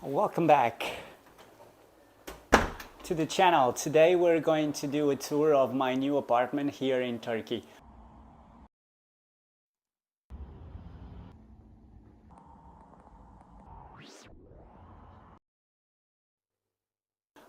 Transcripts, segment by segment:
Welcome back to the channel. Today we're going to do a tour of my new apartment here in Turkey.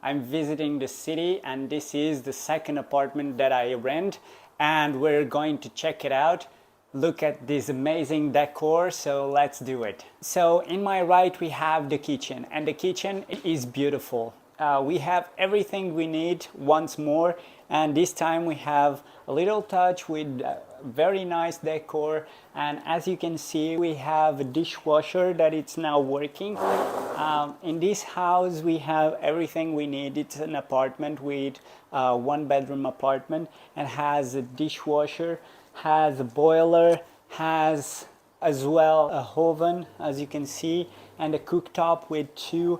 I'm visiting the city and this is the second apartment that I rent and we're going to check it out. Look at this amazing decor, so let's do it. So in my right we have the kitchen and the kitchen is beautiful. We have everything we need once more, and this time we have a little touch with very nice decor, and as you can see we have a dishwasher that it's now working. In this house we have everything we need. It's an apartment with one bedroom apartment and has a dishwasher, has a boiler, has as well a oven as you can see, and a cooktop with two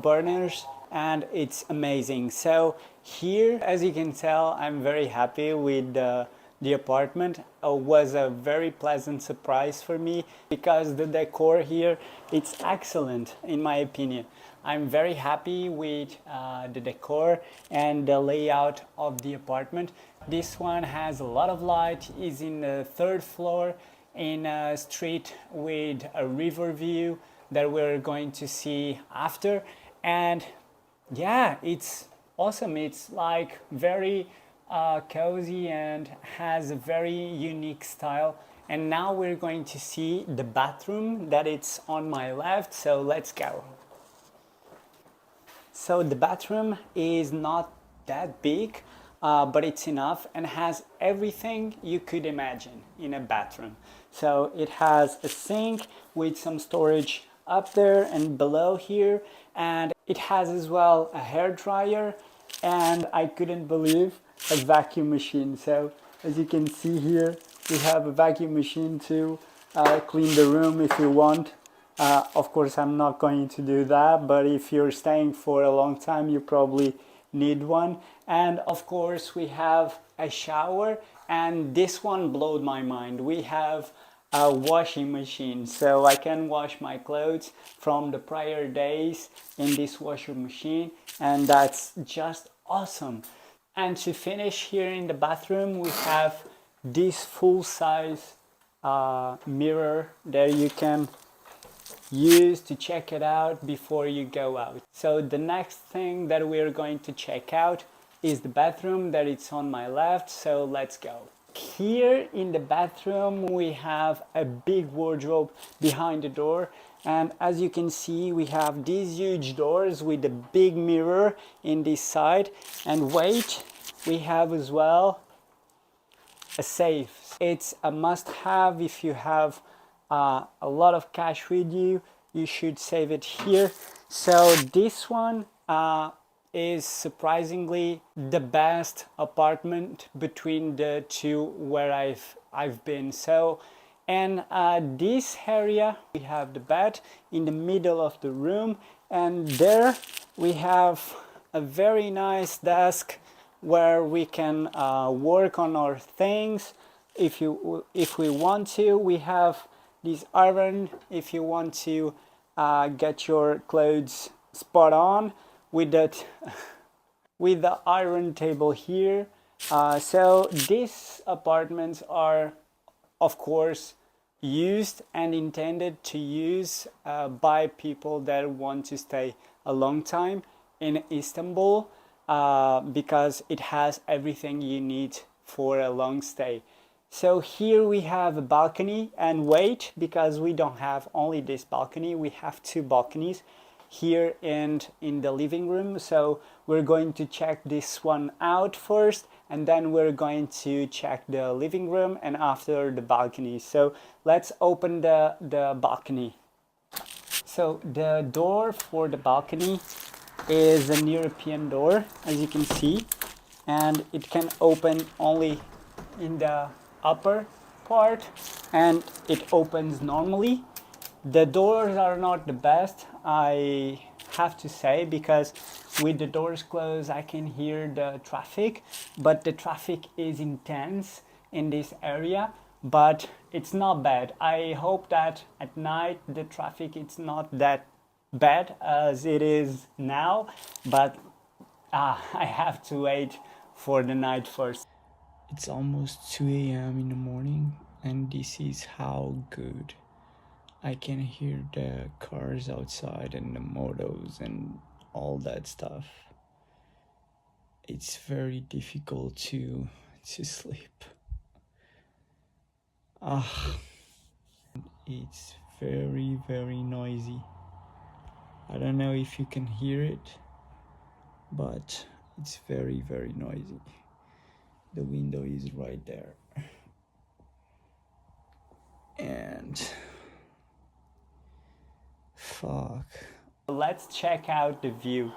burners, and it's amazing. So here, as you can tell, I'm very happy with the apartment. It was a very pleasant surprise for me because the decor here, it's excellent in my opinion. I'm very happy with the decor and the layout of the apartment. This one has a lot of light, is in the third floor in a street with a river view that we're going to see after. And yeah, it's awesome. It's like very cozy and has a very unique style. And now we're going to see the bathroom that it's on my left, so let's go. So the bathroom is not that big, but it's enough and has everything you could imagine in a bathroom. So it has a sink with some storage up there and below here, and it has as well a hair dryer, and I couldn't believe a vacuum machine. So as you can see here, we have a vacuum machine to clean the room if you want. Of course, I'm not going to do that, but if you're staying for a long time, you probably need one. And of course, we have a shower, and this one blew my mind. We have a washing machine, so I can wash my clothes from the prior days in this washer machine, and that's just awesome. And to finish, here in the bathroom we have this full-size mirror that you can use to check it out before you go out. So the next thing that we're going to check out is the bathroom that it's on my left, so let's go. Here in the bathroom we have a big wardrobe behind the door, and as you can see we have these huge doors with a big mirror in this side, and wait, we have as well a safe. It's a must-have. If you have a lot of cash with you, you should save it here. So this one is surprisingly the best apartment between the two where I've been. So, and this area we have the bed in the middle of the room, and there we have a very nice desk where we can work on our things if we want to. We have this iron if you want to get your clothes spot on with that with the iron table here. So these apartments are of course used and intended to use by people that want to stay a long time in Istanbul, because it has everything you need for a long stay. So here we have a balcony, and wait, because we don't have only this balcony, we have two balconies here and in the living room. So we're going to check this one out first, and then we're going to check the living room and after the balcony. So let's open the balcony. So the door for the balcony is an European door, as you can see, and it can open only in the upper part, and it opens normally. The doors are not the best, I have to say, because with the doors closed I can hear the traffic, but the traffic is intense in this area, but it's not bad. I hope that at night the traffic it's not that bad as it is now, but I have to wait for the night first. It's almost 2 a.m. in the morning, and this is how good I can hear the cars outside and the motos and all that stuff. It's very difficult to sleep. It's very noisy. I don't know if you can hear it, but it's very noisy. The window is right there. And fuck. Let's check out the view.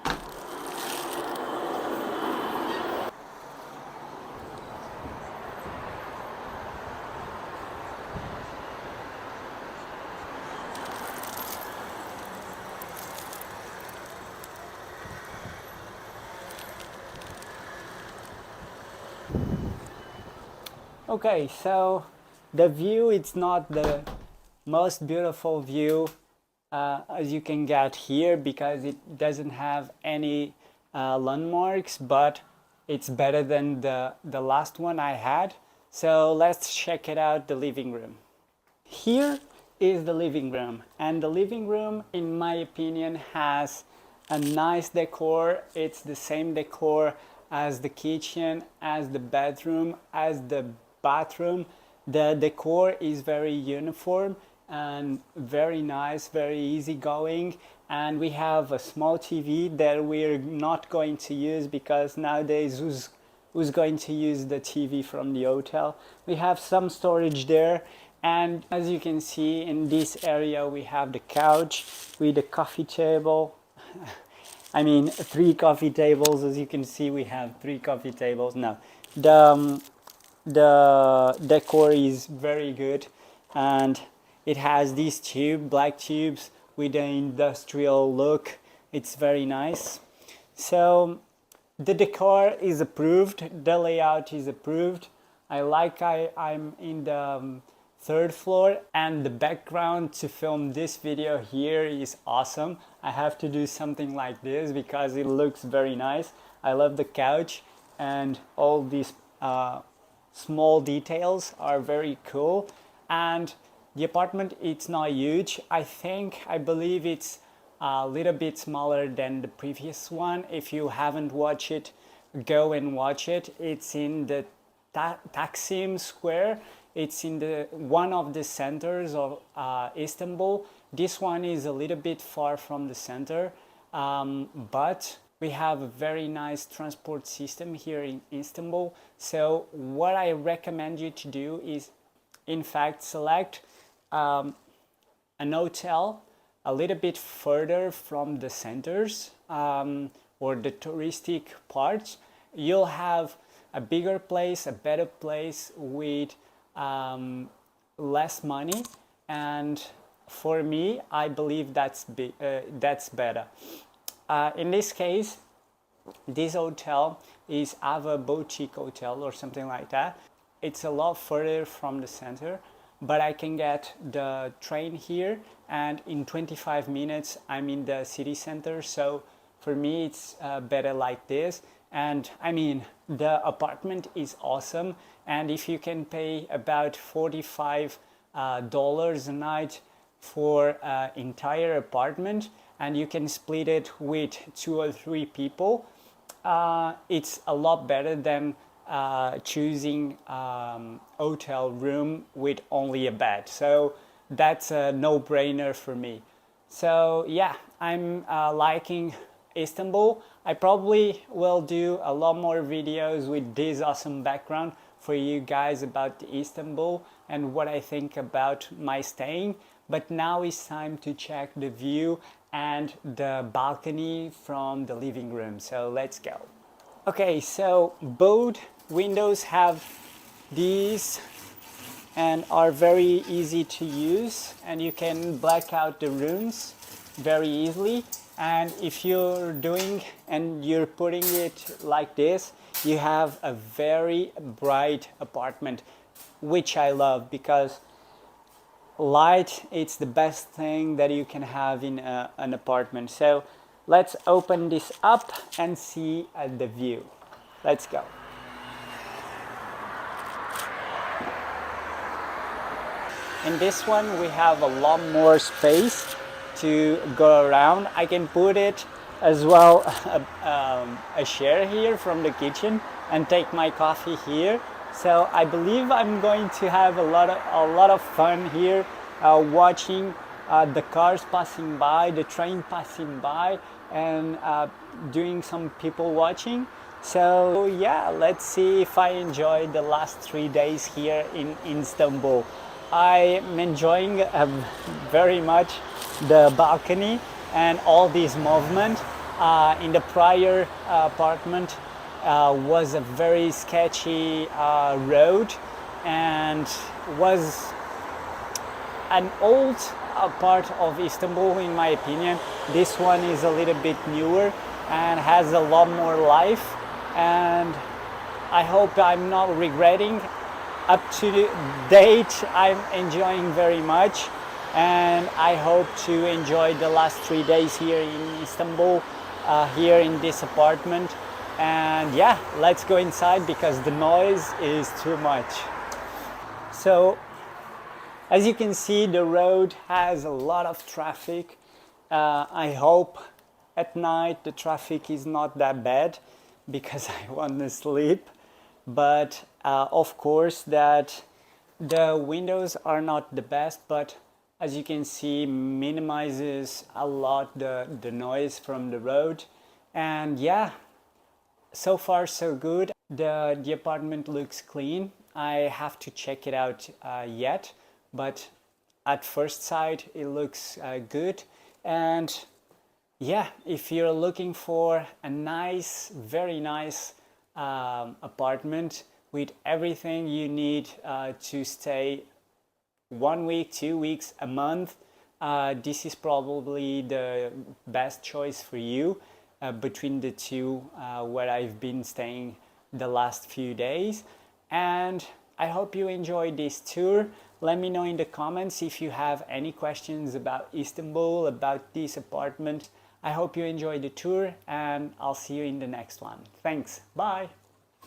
Okay, so the view, it's not the most beautiful view as you can get here because it doesn't have any landmarks, but it's better than the last one I had. So let's check it out, the living room. Here is the living room, and the living room, in my opinion, has a nice decor. It's the same decor as the kitchen, as the bedroom, as the bathroom. The decor is very uniform and very nice, very easygoing. And we have a small TV that we're not going to use because nowadays who's going to use the TV from the hotel? We have some storage there. And as you can see, in this area we have the couch with a coffee table. I mean, 3 coffee tables. As you can see, we have 3 coffee tables. Now, the decor is very good, and it has these black tubes with an industrial look. It's very nice. So the decor is approved, the layout is approved. I'm in the 3rd floor, and the background to film this video here is awesome. I have to do something like this because it looks very nice. I love the couch, and all these small details are very cool. And the apartment, it's not huge. I believe it's a little bit smaller than the previous one. If you haven't watched it, go and watch it. It's in the Taksim Square. It's in one of the centers of Istanbul. This one is a little bit far from the center, but we have a very nice transport system here in Istanbul. So what I recommend you to do is, in fact, select an hotel a little bit further from the centers or the touristic parts. You'll have a bigger place, a better place with less money, and for me, I believe that's better. In this case, this hotel is Ava Boutique Hotel or something like that. It's a lot further from the center, but I can get the train here, and in 25 minutes I'm in the city center. So for me, it's better like this. And I mean, the apartment is awesome, and if you can pay about $45 a night for an entire apartment, and you can split it with 2 or 3 people, it's a lot better than choosing hotel room with only a bed. So that's a no-brainer for me. So yeah, I'm liking Istanbul. I probably will do a lot more videos with this awesome background for you guys about Istanbul and what I think about my staying. But now it's time to check the view and the balcony from the living room. So let's go. Okay, so both windows have these and are very easy to use, and you can black out the rooms very easily. And if you're doing and you're putting it like this, you have a very bright apartment, which I love because light, it's the best thing that you can have in an apartment. So let's open this up and see the view. Let's go. In this one we have a lot more space to go around. I can put it as well a chair here from the kitchen and take my coffee here. So I believe I'm going to have a lot of fun here, watching the cars passing by, the train passing by, and doing some people watching. So yeah, let's see if I enjoy the last 3 days here in Istanbul. I'm enjoying very much the balcony and all this movement. In the prior apartment was a very sketchy road and was an old part of Istanbul in my opinion. This one is a little bit newer and has a lot more life, and I hope I'm not regretting. Up to date, I'm enjoying very much, and I hope to enjoy the last 3 days here in Istanbul, here in this apartment. And yeah, let's go inside because the noise is too much. So as you can see, the road has a lot of traffic. I hope at night the traffic is not that bad because I want to sleep. But of course that the windows are not the best, but as you can see, minimizes a lot the noise from the road. And yeah, so far so good. The apartment looks clean. I have to check it out yet, but at first sight it looks good. And yeah, if you're looking for a nice, very nice apartment with everything you need to stay 1 week, 2 weeks, a month, this is probably the best choice for you between the two where I've been staying the last few days. And I hope you enjoyed this tour. Let me know in the comments if you have any questions about Istanbul, about this apartment. I hope you enjoyed the tour, and I'll see you in the next one. Thanks. Bye.